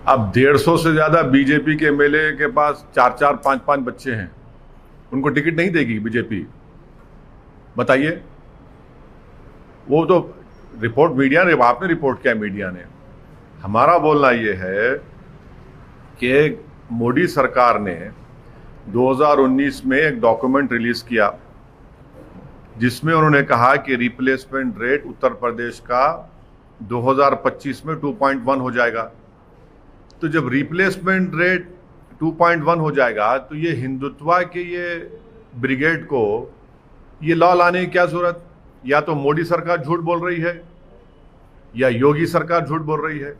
अब 150 से ज्यादा बीजेपी के एमएलए के पास 4-4, 5-5 बच्चे हैं, उनको टिकट नहीं देगी बीजेपी? बताइए। वो तो रिपोर्ट मीडिया ने, आपने रिपोर्ट किया मीडिया ने। हमारा बोलना ये है कि मोदी सरकार ने 2019 में एक डॉक्यूमेंट रिलीज किया जिसमें उन्होंने कहा कि रिप्लेसमेंट रेट उत्तर प्रदेश का 2025 में 2.1 हो जाएगा। तो जब रिप्लेसमेंट रेट 2.1 हो जाएगा तो ये हिंदुत्व के ये ब्रिगेड को ये लॉ लाने की क्या जरूरत? या तो मोदी सरकार झूठ बोल रही है या योगी सरकार झूठ बोल रही है।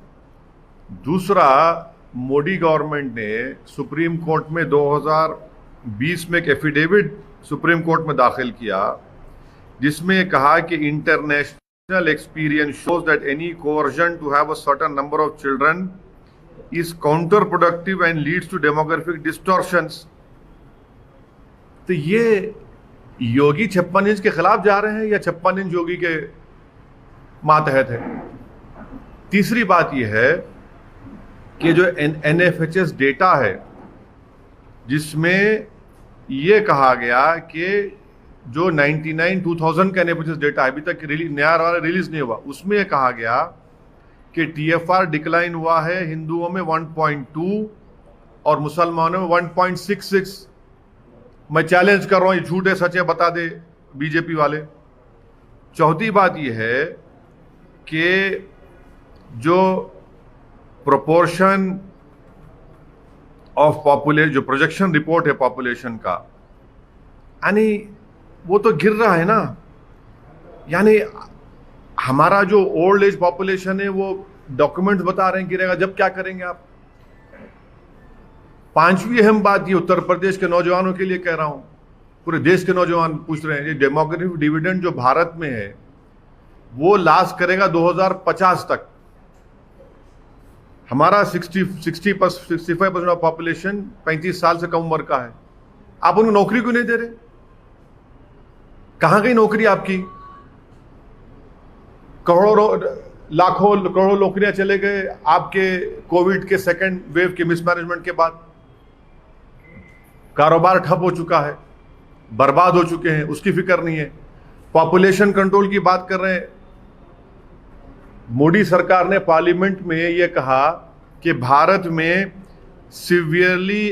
दूसरा, मोदी गवर्नमेंट ने सुप्रीम कोर्ट में 2020 में एक एफिडेविट सुप्रीम कोर्ट में दाखिल किया जिसमें कहा कि international experience shows that any coercion to have a certain number of children is counterproductive and leads to demographic distortions. तो ये योगी 56 इंच के खिलाफ जा रहे हैं या 56 इंच योगी के मातहत है? तीसरी बात यह है कि जो एनएफएचएस डेटा है जिसमें यह कहा गया कि जो 2000 का एनएफएचएस डेटा अभी तक नया वाला रिलीज नहीं हुआ, उसमें कहा गया कि टीएफआर डिक्लाइन हुआ है हिंदुओं में 1.2 और मुसलमानों में 1.66। मैं चैलेंज कर रहा हूं, ये झूठ है सच है बता दे बीजेपी वाले। चौथी बात यह है कि जो प्रोपोर्शन ऑफ पॉपुलेशन, जो प्रोजेक्शन रिपोर्ट है पॉपुलेशन का, यानी वो तो गिर रहा है ना। यानी हमारा जो ओल्ड एज पॉपुलेशन है वो डॉक्यूमेंट्स बता रहे हैं गिरेगा, जब क्या करेंगे आप? पांचवी अहम बात ये उत्तर प्रदेश के नौजवानों के लिए कह रहा हूं, पूरे देश के नौजवान पूछ रहे हैं, ये डेमोग्राफिक डिविडेंड जो भारत में है वो लास्ट करेगा 2050 तक। हमारा 65% ऑफ पॉपुलेशन 35 साल से कम उम्र का है। आप उन्हें नौकरी क्यों नहीं दे रहे? कहां गई नौकरी आपकी? लाखों करोड़ों नौकरियां चले गए आपके कोविड के सेकेंड वेव के मिसमैनेजमेंट के बाद। कारोबार ठप हो चुका है, बर्बाद हो चुके हैं, उसकी फिक्र नहीं है। पॉपुलेशन कंट्रोल की बात कर रहे हैं। मोदी सरकार ने पार्लियामेंट में यह कहा कि भारत में सिवियरली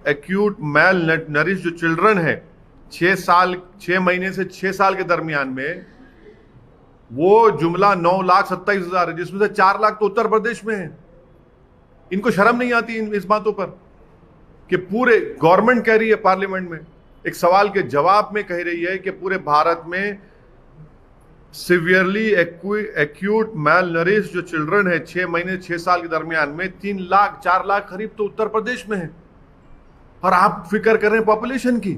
एक्यूट मैल नरिश जो चिल्ड्रन है 6 महीने से 6 साल के दरमियान में, वो जुमला 9,27,000 है, जिसमें से 4 लाख तो उत्तर प्रदेश में है। इनको शर्म नहीं आती इस बातों पर कि पूरे गवर्नमेंट कह रही है पार्लियामेंट में, एक सवाल के जवाब में कह रही है कि पूरे भारत में सिवियरली एक्यूट मैल नरिश जो चिल्ड्रन है 6 महीने 6 साल के दरमियान में 3 लाख 4 लाख करीब तो उत्तर प्रदेश में है, और आप फिक्र कर रहे हैं पॉपुलेशन की।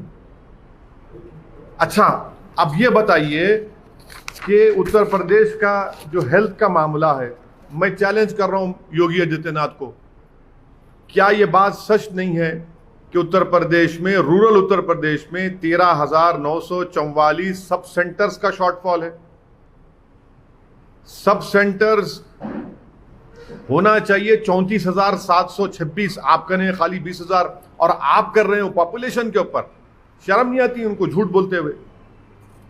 अच्छा, अब ये बताइए कि उत्तर प्रदेश का जो हेल्थ का मामला है, मैं चैलेंज कर रहा हूं योगी आदित्यनाथ को, क्या यह बात सच नहीं है कि उत्तर प्रदेश में, रूरल उत्तर प्रदेश में 13,944 सब सेंटर्स का शॉर्टफॉल है? सब सेंटर्स होना चाहिए 34,726, आप कह रहे हैं खाली 20,000, और आप कर रहे हो पॉपुलेशन के ऊपर। शर्म नहीं आती उनको झूठ बोलते हुए?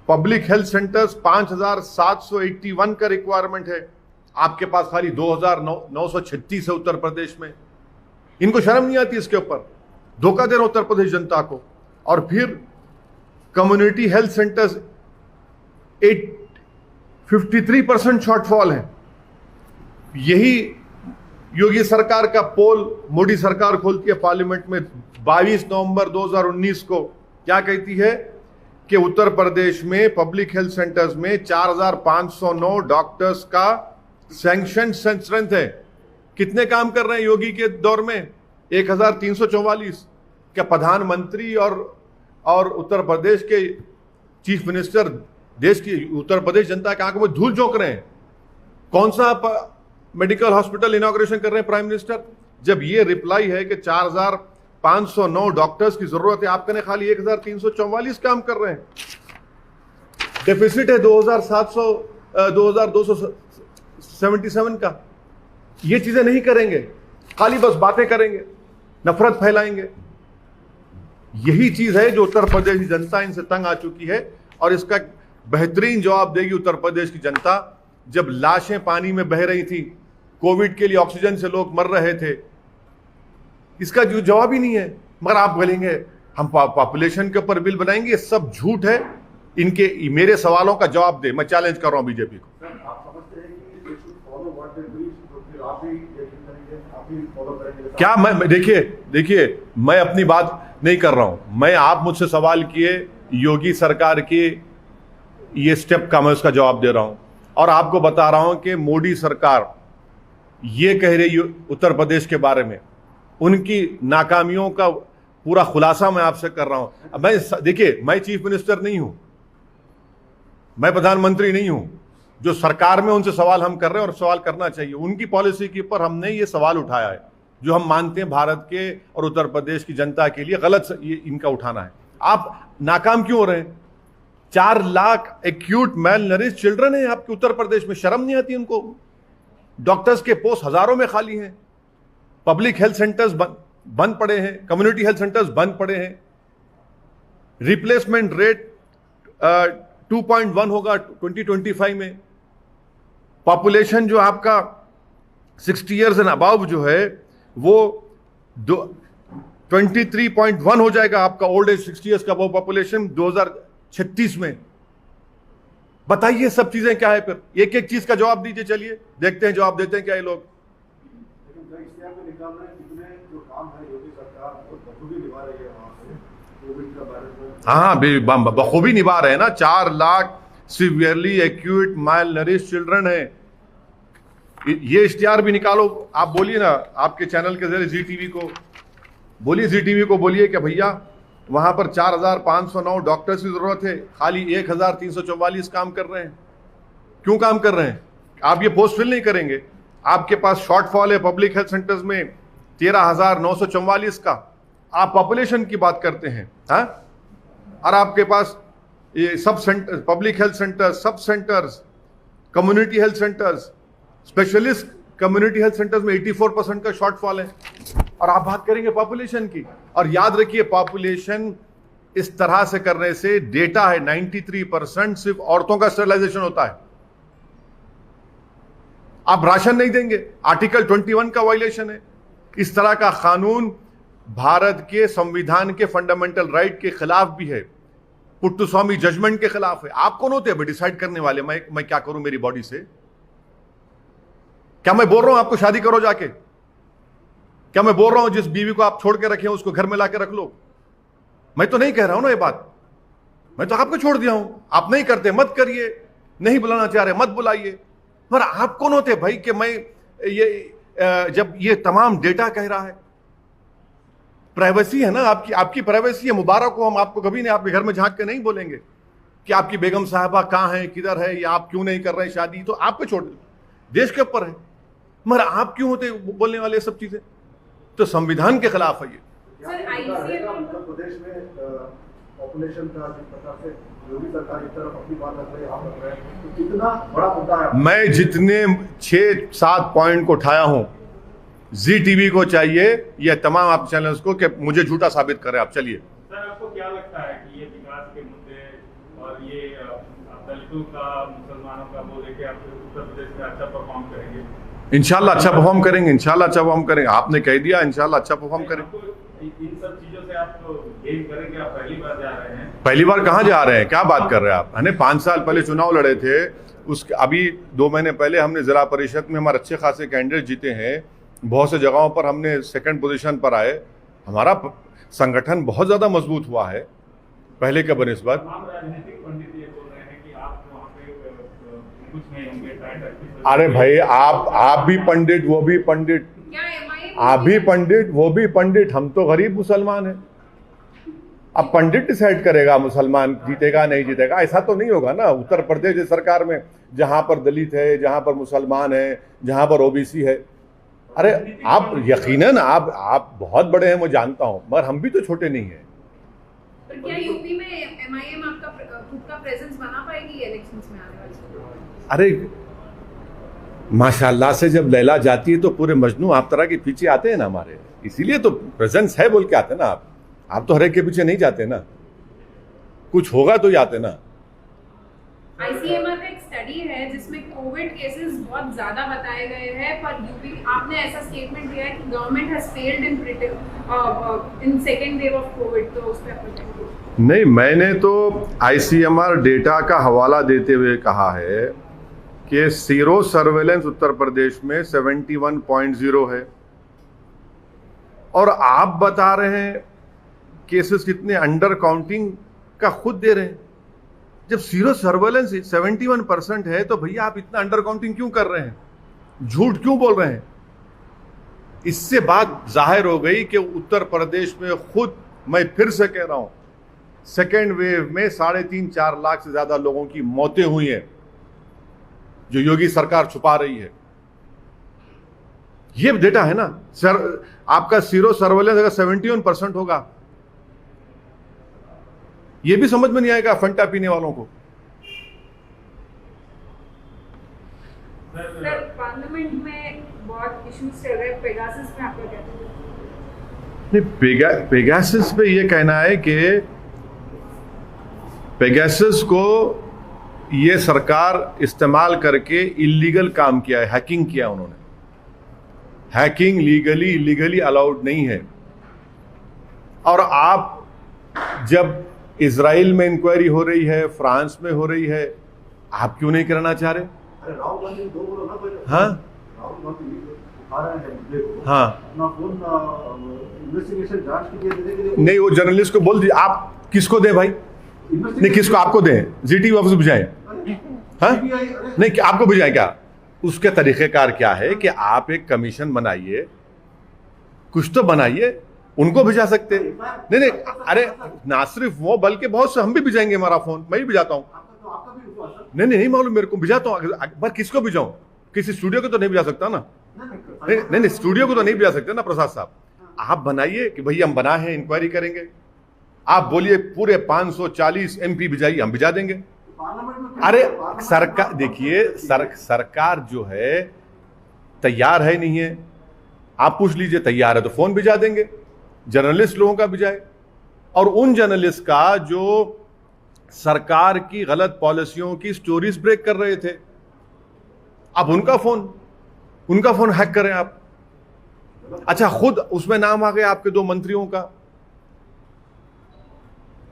पब्लिक हेल्थ सेंटर्स 5,781 का रिक्वायरमेंट है, आपके पास खाली 2,936 है उत्तर प्रदेश में। इनको शर्म नहीं आती इसके ऊपर? धोखा दे रहा उत्तर प्रदेश जनता को। और फिर कम्युनिटी हेल्थ सेंटर्स 53% शॉर्टफॉल है। यही योगी सरकार का पोल मोदी सरकार खोलती है पार्लियामेंट में 22 नवंबर 2019 को। क्या कहती है कि उत्तर प्रदेश में पब्लिक हेल्थ सेंटर्स में 4,509 डॉक्टर्स का सैंक्शन स्ट्रेंथ है। कितने काम कर रहे हैं योगी के दौर में? 1,344। क्या प्रधानमंत्री और उत्तर प्रदेश के चीफ मिनिस्टर देश की, उत्तर प्रदेश जनता के आंखों में धूल झोंक रहे हैं? कौन सा मेडिकल हॉस्पिटल इनॉग्रेशन कर रहे हैं प्राइम मिनिस्टर, जब ये रिप्लाई है कि 4,509 डॉक्टर्स की जरूरत है? आप कहने खाली 1,344 काम कर रहे हैं। डेफिसिट है 2,277 का। ये चीजें नहीं करेंगे खाली बस बातें करेंगे, नफरत फैलाएंगे। यही चीज है जो उत्तर प्रदेश की जनता इनसे तंग आ चुकी है, और इसका बेहतरीन जवाब देगी उत्तर प्रदेश की जनता। जब लाशें पानी में बह रही थी, कोविड के लिए ऑक्सीजन से लोग मर रहे थे, इसका जो जवाब ही नहीं है। मगर आप बोलेंगे हम पॉपुलेशन के ऊपर बिल बनाएंगे, ये सब झूठ है। इनके मेरे सवालों का जवाब दे, मैं चैलेंज कर रहा हूं बीजेपी को। क्या मैं देखिए मैं अपनी बात नहीं कर रहा हूं, मैं आप मुझसे सवाल किए योगी सरकार के ये स्टेप का, मैं उसका जवाब दे रहा हूं। और आपको बता रहा हूं कि मोदी सरकार ये कह रही उत्तर प्रदेश के बारे में, उनकी नाकामियों का पूरा खुलासा मैं आपसे कर रहा हूं। मैं देखिए, मैं चीफ मिनिस्टर नहीं हूं, मैं प्रधानमंत्री नहीं हूं। जो सरकार में उनसे सवाल हम कर रहे हैं और सवाल करना चाहिए, उनकी पॉलिसी के ऊपर हमने ये सवाल उठाया है जो हम मानते हैं भारत के और उत्तर प्रदेश की जनता के लिए गलत ये इनका उठाना है। आप नाकाम क्यों हो रहे हैं? 4 lakh acute malnourished children है आपके उत्तर प्रदेश में, शर्म नहीं आती उनको? डॉक्टर्स के पोस्ट हजारों में खाली हैं, पब्लिक हेल्थ सेंटर्स बंद पड़े हैं, कम्युनिटी हेल्थ सेंटर्स बंद पड़े हैं, रिप्लेसमेंट रेट 2.1 होगा 2025 में, पॉपुलेशन जो आपका 60 इयर्स एंड अबव जो है वो 23.1 हो जाएगा आपका ओल्ड एज 60 इयर्स का वो पॉपुलेशन 2036 में। बताइए सब चीजें क्या है? फिर एक एक चीज का जवाब दीजिए, चलिए देखते हैं जवाब देते हैं क्या ये लोग। हाँ, बखूबी निभा रहे हैं ना। 4 lakh severely acute mile nourish children है। ये इश्तिहार भी निकालो, आप बोलिए ना आपके चैनल के जरिए ZTV को बोलिए, ZTV को बोलिए कि भैया वहां पर 4509 डॉक्टर्स की जरूरत है, खाली 1344 काम कर रहे हैं। क्यों काम कर रहे हैं? आप ये पोस्ट फिल नहीं करेंगे, आपके पास शॉर्टफॉल है पब्लिक हेल्थ सेंटर्स में 13,944 का। आप पॉपुलेशन की बात करते हैं, हाँ? और आपके पास ये sub centre, public health centres, sub centres, community health centres, specialist community health centres में 84% का शॉर्टफॉल है, और आप बात करेंगे पॉपुलेशन की। और याद रखिए, पॉपुलेशन इस तरह से करने से डेटा है 93% सिर्फ औरतों का स्टरलाइजेशन होता है। आप राशन नहीं देंगे, आर्टिकल 21 का वायलेशन है। इस तरह का कानून भारत के संविधान के फंडामेंटल राइट के खिलाफ भी है, पुट्टुस्वामी जजमेंट के खिलाफ है। आप कौन होते हैं डिसाइड करने वाले मैं क्या करूं मेरी बॉडी से? क्या मैं बोल रहा हूं आपको शादी करो जाके? क्या मैं बोल रहा हूं जिस बीवी को आप छोड़ के रखे उसको घर में लाके रख लो? मैं तो नहीं कह रहा हूं ना ये बात, मैं तो आपको छोड़ दिया हूं। आप नहीं करते मत करिए, नहीं बुलाना चाह रहे मत बुलाइए। पर आप कौन होते भाई कि मैं ये जब ये तमाम डेटा कह रहा है? प्राइवेसी है ना आपकी प्राइवेसी है। मुबारक हो, हम आपको कभी नहीं आपके घर में झांक के नहीं बोलेंगे कि आपकी बेगम साहबा कहां है, किधर है, या आप क्यों नहीं कर रहे शादी, तो आप पे छोड़ दो, देश के ऊपर है। मगर आप क्यों होते बोलने वाले सब चीजें? तो संविधान के खिलाफ है ये। उत्तर प्रदेश में पॉपुलेशन का जिस प्रकार से योगी सरकार की तरफ अपनी बात रख रही है, आप रख रहे हैं, तो कितना बड़ा मुद्दा है? मैं जितने 6-7 पॉइंट को उठाया हूं, ZTV को चाहिए या तमाम आप चैनल्स को कि मुझे झूठा साबित करें। आप चलिए सर, आपको क्या लगता है कि ये विकास के मुद्दे और ये दलितों का, मुसलमानों का वो लेके आप उत्तर प्रदेश में अच्छा परफॉर्म करेंगे? इंशाल्लाह अच्छा परफॉर्म करेंगे, इंशाल्लाह अच्छा परफॉर्म करेंगे। आपने कह दिया इंशाल्लाह अच्छा परफॉर्म करेंगे। इन सब चीजों से आप गेन करेंगे? आप पहली बार जा रहे हैं? पहली बार कहाँ जा रहे हैं? क्या बात कर रहे हैं आप? हमने 5 साल पहले चुनाव लड़े थे, उसके अभी 2 महीने पहले हमने जिला परिषद में हमारे अच्छे खासे कैंडिडेट जीते हैं। बहुत से जगहों पर हमने 2nd पोजीशन पर आए। हमारा संगठन बहुत ज्यादा मजबूत हुआ है पहले के बनिस्बत। राजनीतिक पंडित ये बोल रहे हैं कि आप वहाँ पे कुछ नहीं होंगे। अरे भाई, आप भी पंडित, वो भी पंडित, आप भी पंडित, वो भी पंडित, हम तो गरीब मुसलमान हैं। अब पंडित डिसाइड करेगा मुसलमान जीतेगा नहीं जीतेगा? ऐसा तो नहीं होगा ना। उत्तर प्रदेश सरकार में जहां पर दलित है, जहां पर मुसलमान है, जहां पर OBC है, अरे आप यकीनन आप बहुत बड़े हैं, मैं जानता हूं, मगर हम भी तो छोटे नहीं हैं। पर क्या यूपी में MIM आपका खुद का प्रेजेंस बना पाएगी इलेक्शंस में आने वाले? अरे माशाल्लाह से जब लैला जाती है तो पूरे मजनू आप तरह के पीछे आते हैं ना हमारे, इसीलिए तो प्रेजेंस है बोल के आते हैं ना आप तो हर एक के पीछे नहीं जाते ना, कुछ होगा तो ही आते ना। आईसीएमआर का एक स्टडी है जिसमें कोविड केसेस बहुत ज्यादा बताए गए हैं, पर यूपी आपने ऐसा स्टेटमेंट दिया है कि government has failed in second wave of Covid, तो उस पर नहीं, मैंने तो आईसीएमआर डेटा का हवाला देते हुए कहा है कि सीरो सर्वेलेंस उत्तर प्रदेश में 71.0 है और आप बता रहे हैं केसेस कितने अंडर काउंटिंग का खुद दे रहे हैं। जब सीरो सर्वेलेंस 71% है तो भैया आप इतना अंडर काउंटिंग क्यों कर रहे हैं, झूठ क्यों बोल रहे हैं? इससे बात जाहिर हो गई कि उत्तर प्रदेश में खुद, मैं फिर से कह रहा हूं, सेकेंड वेव में 3.5-4 लाख से ज्यादा लोगों की मौतें हुई हैं जो योगी सरकार छुपा रही है। ये डेटा है ना सर। आपका सीरो सर्वेलेंस अगर 71% होगा, ये भी समझ में नहीं आएगा फंटा पीने वालों को। सर, पार्लियामेंट में बहुत इश्यूज चल रहे हैं, पेगासस में आपका क्या कहना है? नहीं, पेगासस पे ये कहना है कि पेगासस को ये सरकार इस्तेमाल करके इलीगल काम किया है, हैकिंग किया उन्होंने। हैकिंग लीगली इलीगली अलाउड नहीं है। और आप जब इजराइल में इंक्वायरी हो रही है, फ्रांस में हो रही है, आप क्यों नहीं करना चाह रहे? अरे राहुल गांधी दो बोलो ना पहले। हाँ, राहुल गांधी आ रहे हैं मुद्दे को, हाँ, अपना फोन इन्वेस्टिगेशन जांच के लिए नहीं, वो जर्नलिस्ट को बोल दीजिए। आप किसको दें भाई? नहीं, किसको? आपको दें? जीटीवी ऑफिस बुझाएं? हाँ, नहीं, कि आपको बुझाएं क्या? उसके तरीकेकार क्या है कि आप एक कमीशन बनाइए, कुछ तो बनाइए, उनको भिजा सकते। नहीं नहीं, अरे ना सिर्फ वो बल्कि बहुत से हम भी भिजाएंगे। हमारा फोन मैं भी भिजाता हूँ। नहीं नहीं, नहीं मालूम मेरे को, भिजाता हूँ। पर किसको भिजाऊं? किसी स्टूडियो को तो नहीं भिजा सकता ना। नहीं नहीं नहीं, स्टूडियो को तो नहीं भिजा सकते ना प्रसाद साहब। आप बनाइए कि भैया हम बना है, इंक्वायरी करेंगे। आप बोलिए पूरे 540 MP भिजाइए, हम भिजा देंगे। अरे सरकार, देखिए सरकार जो है तैयार है नहीं है, आप पूछ लीजिए। तैयार है तो फोन भिजा देंगे, जर्नलिस्ट लोगों का भिजाए। और उन जर्नलिस्ट का जो सरकार की गलत पॉलिसियों की स्टोरीज ब्रेक कर रहे थे, आप उनका फोन हैक करें आप। अच्छा, खुद उसमें नाम आ गया आपके 2 मंत्रियों का,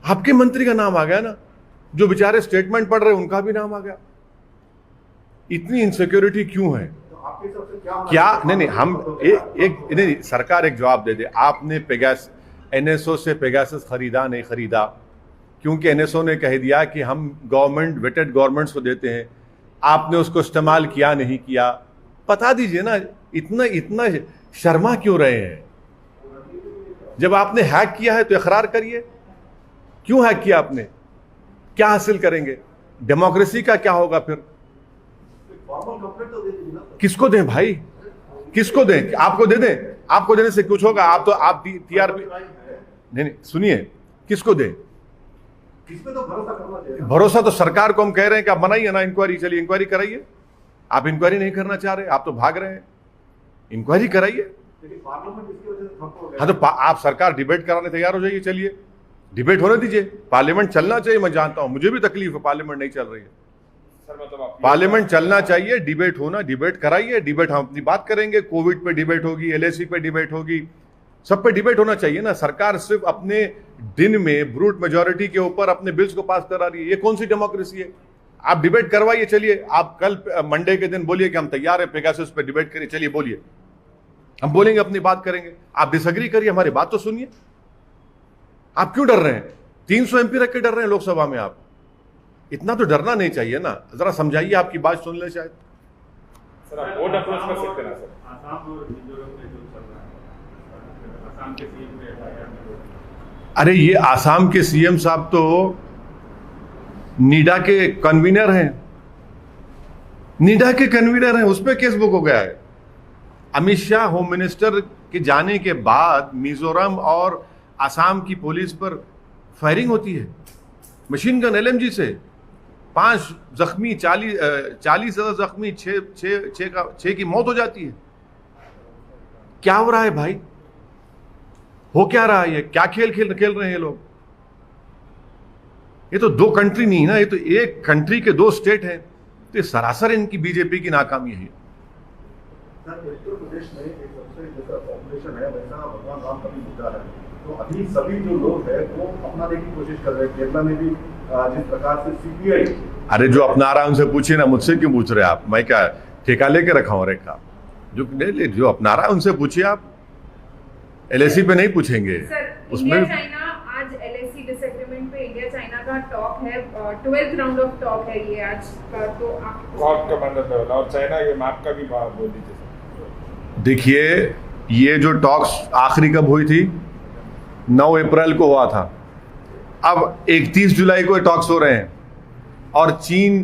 आपके मंत्री का नाम आ गया ना, जो बेचारे स्टेटमेंट पढ़ रहे हैं उनका भी नाम आ गया। इतनी इनसिक्योरिटी क्यों है? क्या? नहीं नहीं, हम नहीं, सरकार एक जवाब दे दे। आपने एनएसओ से पेगासस खरीदा नहीं खरीदा? क्योंकि एनएसओ ने कह दिया कि हम गवर्नमेंट वेटेड गवर्नमेंट्स को देते हैं, आपने उसको इस्तेमाल किया नहीं किया, बता दीजिए ना। इतना शर्मा क्यों रहे हैं? जब आपने हैक किया है तो इकरार करिए। क्यों हैक किया आपने? क्या हासिल करेंगे? डेमोक्रेसी का क्या होगा फिर? किसको दें भाई? किसको दें? आपको दे दें? आपको देने से कुछ होगा? आप टीआरपी नहीं, सुनिए, किसको दें? किसमें तो भरोसा करना चाहिए। भरोसा तो सरकार को हम कह रहे हैं कि आप बनाइए ना इंक्वायरी। चलिए इंक्वायरी कराइए। आप इंक्वायरी नहीं करना चाह रहे, आप तो भाग रहे हैं। इंक्वायरी कराइए। पार्लियामेंट इसकी वजह से ठप हो गया। हाँ, तो आप सरकार डिबेट कराने तैयार हो जाइए। चलिए डिबेट होने दीजिए। पार्लियामेंट चलना चाहिए, मैं जानता हूं, मुझे भी तकलीफ है पार्लियामेंट नहीं चल रही है। पार्लियामेंट चलना चाहिए, डिबेट होना, डिबेट कराइए। डिबेट हम अपनी बात करेंगे, कोविड पे डिबेट होगी, LAC पे डिबेट होगी, सब पे डिबेट होना चाहिए ना। सरकार सिर्फ अपने दिन में ब्रूट मेजोरिटी के ऊपर अपने बिल्स को पास करा रही है। ये कौन सी डेमोक्रेसी है? आप डिबेट करवाइए। चलिए, आप कल मंडे के दिन बोलिए कि हम तैयार है पेगासस पे डिबेट करिए। चलिए बोलिए, हम बोलेंगे, अपनी बात करेंगे। आप डिसएग्री करिए, हमारी बात तो सुनिए। आप क्यों डर रहे हैं? 300 MP रख के डर रहे हैं लोकसभा में। आप इतना तो डरना नहीं चाहिए ना। जरा समझाइए, आपकी बात सुन ले शायद। सर, आप बोर्ड अप्रोच कर सकते हैं ना सर? आसाम और मिजोरम में जो चल रहा है, आसाम के सीएम ने FIR में। अरे ये आसाम के CM साहब तो नीडा के कन्वीनर हैं। नीडा के कन्वीनर हैं, उस पर केस बुक हो गया है। अमित शाह होम मिनिस्टर के जाने के बाद मिजोरम और आसाम की पुलिस पर फायरिंग होती है, मशीन गन LMG से। 5 जख्मी, 40 जख्मी, 6 की मौत हो जाती है। क्या हो रहा है भाई? हो क्या रहा है? ये क्या खेल खेल रहे हैं ये लोग? ये तो 2 कंट्री नहीं ना, ये तो एक कंट्री के 2 स्टेट हैं। तो ये सरासर इनकी बीजेपी की नाकामी है। सर, उत्तर प्रदेश में एक सबसे जैसा पॉपुलेशन है वैसा भगवान राम का भी मुद्दा है, तो अभी सभी जो लोग हैं वो अपनाने की कोशिश कर रहे हैं। केरला में भी जिस प्रकार से सीपीआई, अरे जो अपना रहा है उनसे पूछिए ना, मुझसे क्यों पूछ रहे हैं आप? मैं क्या ठेका लेके रखा हूं रेखा? जो अपना रहा है उनसे पूछिए आप, एलएसी पे नहीं पूछेंगे। उसमें इंडिया चाइना आज एलएसी डिसएग्रीमेंट पे इंडिया चाइना का टॉक है, 12th राउंड ऑफ टॉक है ये आज का। तो आप कॉप कमांडर लेवल और चाइना ये मैप का भी बात बोल दीजिए। देखिए, ये जो टॉक्स आखिरी कब हुई थी? 9 अप्रैल को हुआ था। अब 31 जुलाई को टॉक्स हो रहे हैं और चीन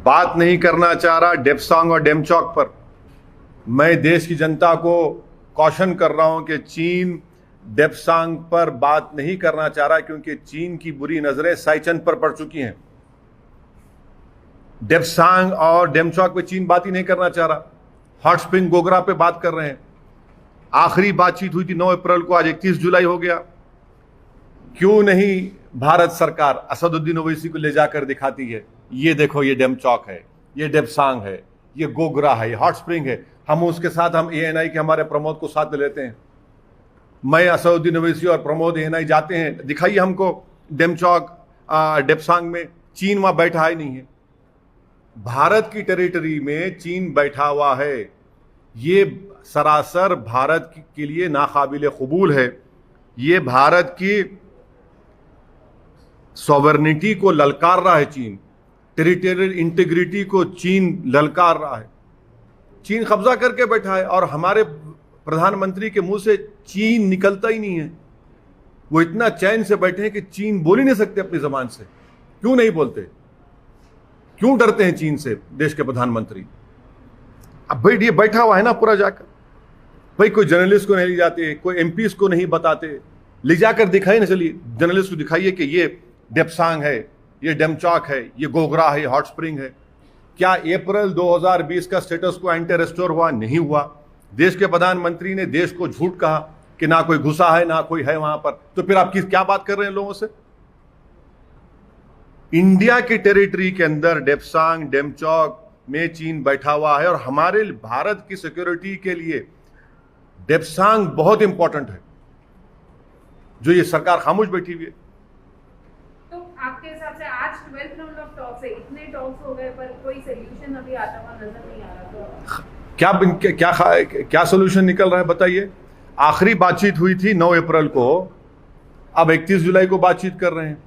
बात नहीं करना चाह रहा डेप्सांग और डेमचौक पर। मैं देश की जनता को कॉशन कर रहा हूं कि चीन डेप्सांग पर बात नहीं करना चाह रहा, क्योंकि चीन की बुरी नजरें साइचन पर पड़ चुकी हैं। डेप्सांग और डेमचौक पे चीन बात ही नहीं करना चाह रहा, हॉट स्प्रिंग गोगरा पे बात कर रहे हैं। आखिरी बातचीत हुई थी 9 अप्रैल को, आज 31 जुलाई हो गया। क्यों नहीं भारत सरकार असदुद्दीन ओवैसी को ले जाकर दिखाती है, ये देखो ये डेमचौक है, ये डेप्सांग है, ये गोगरा है, ये हॉट स्प्रिंग है। हम उसके साथ हम ANI के हमारे प्रमोद को साथ में लेते हैं। मैं असदुद्दीन ओवैसी और प्रमोद ANI जाते हैं, दिखाइए हमको डेमचौक डेप्सांग में। चीन वहां बैठा ही नहीं है। भारत की टेरिटरी में चीन बैठा हुआ है। ये सरासर भारत के लिए नाकाबिले कबूल है। ये भारत की सॉवरेनिटी को ललकार रहा है चीन, टेरिटोरियल इंटीग्रिटी को चीन ललकार रहा है। चीन कब्जा करके बैठा है और हमारे प्रधानमंत्री के मुंह से चीन निकलता ही नहीं है। वो इतना चैन से बैठे हैं कि चीन बोल ही नहीं सकते अपनी जबान से। क्यों नहीं बोलते? क्यों डरते हैं चीन से देश के प्रधानमंत्री? अब भाई ये बैठा हुआ है ना पूरा जाकर, भाई कोई जर्नलिस्ट को नहीं ले जाते, कोई MPs को नहीं बताते, ले जाकर दिखाई ना, चलिए जर्नलिस्ट को दिखाइए कि ये डेप्सांग है, ये डेमचौक है, ये गोगरा है, ये हॉट स्प्रिंग है। क्या अप्रैल 2020 का स्टेटस को एंटी रेस्टोर हुआ? नहीं हुआ। देश के प्रधानमंत्री ने देश को झूठ कहा कि ना कोई घुसा है ना कोई है वहां पर। तो फिर आप क्या बात कर रहे हैं लोगों से? इंडिया की टेरिटरी के अंदर डेप्सांग डेमचौक में चीन बैठा हुआ है और हमारे भारत की सिक्योरिटी के लिए डेप्सांग बहुत इंपॉर्टेंट है, जो ये सरकार खामोश बैठी हुई है। तो आपके हिसाब से आज 12th राउंड ऑफ टॉक्स है, इतने टॉक्स हो गए पर कोई सॉल्यूशन अभी आता हुआ नजर नहीं आ रहा। तो क्या सोल्यूशन निकल रहा है बताइए? आखिरी बातचीत हुई थी 9 अप्रैल को, अब 31 जुलाई को बातचीत कर रहे हैं।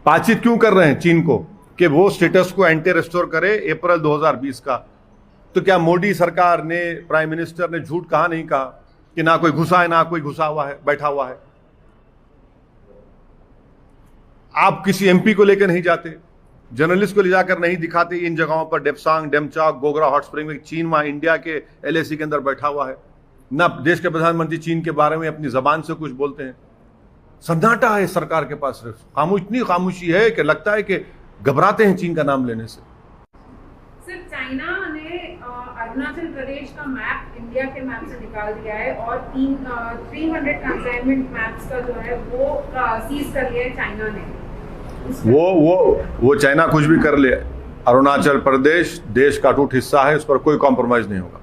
बातचीत क्यों कर रहे हैं चीन को? कि वो स्टेटस को एंटी रेस्टोर करे अप्रैल 2020 का। तो क्या मोदी सरकार ने, प्राइम मिनिस्टर ने झूठ कहा? नहीं कहा कि ना कोई घुसा है ना कोई घुसा हुआ है, बैठा हुआ है। आप किसी MP को लेकर नहीं जाते, जर्नलिस्ट को ले जाकर नहीं दिखाते इन जगहों पर, डेप्सांग डेमचौक गोगरा हॉट स्प्रिंग में। चीन वहां इंडिया के LAC के अंदर बैठा हुआ है। ना देश के प्रधानमंत्री चीन के बारे में अपनी जबान से कुछ बोलते हैं। सन्नाटा है सरकार के पास, सिर्फ इतनी खामोशी है कि लगता है कि घबराते हैं चीन का नाम लेने से। सर, चाइना ने अरुणाचल प्रदेश का मैप इंडिया के मैप से निकाल दिया है और 300 कंसाइनमेंट मैप्स का जो है वो सीज कर लिया है चाइना ने। वो चाइना कुछ भी कर ले, अरुणाचल प्रदेश देश का अटूट हिस्सा है, उस पर कोई कॉम्प्रोमाइज नहीं होगा।